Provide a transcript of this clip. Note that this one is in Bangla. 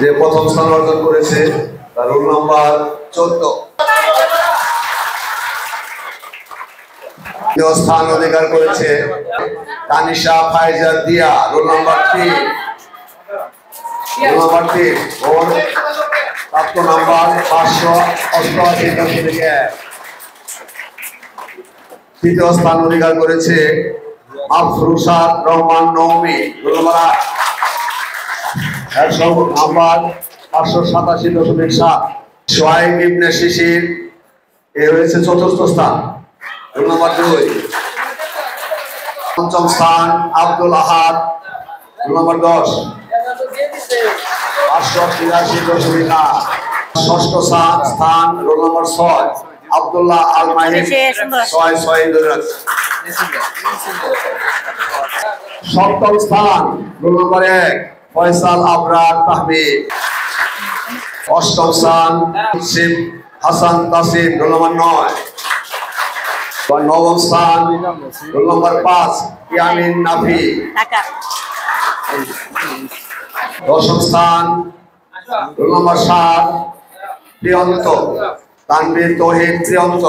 যে প্রথম স্থান অর্জন করেছে তার রোল নাম্বার 14। দ্বিতীয় স্থান অধিকার করেছে Tanisha Faiza Diya, roll number 3। Roll number 3 ওর প্রাপ্ত নাম্বার 588.1। তৃতীয় স্থান অধিকার করেছে আফরুসাদ রহমান নওমি, রোল নাম্বার 587.7। সোহাইব ইবনে শিশির এ হয়েছে চতুর্থ স্থান, রোল নাম্বার 2। পঞ্চম স্থান আব্দুল আহাদ, রোল নাম্বার 10, 583.8। ষষ্ঠ স্থান রোল নাম্বার 6 আব্দুল্লাহ আল মাহিদ, 6 সপ্তম স্থান রোল নাম্বার 1 ফয়সাল আবরার তাহমিদ। অষ্টম স্থান শিব হাসান তাসিম, রোল নাম্বার 9। নবম স্থান রোল নাম্বার 5 ইয়ামিন নাফি। দশম স্থান রোল নাম্বার 7 প্রিয়ন্ত তানভীর তৌহিদ প্রিয়ন্ত।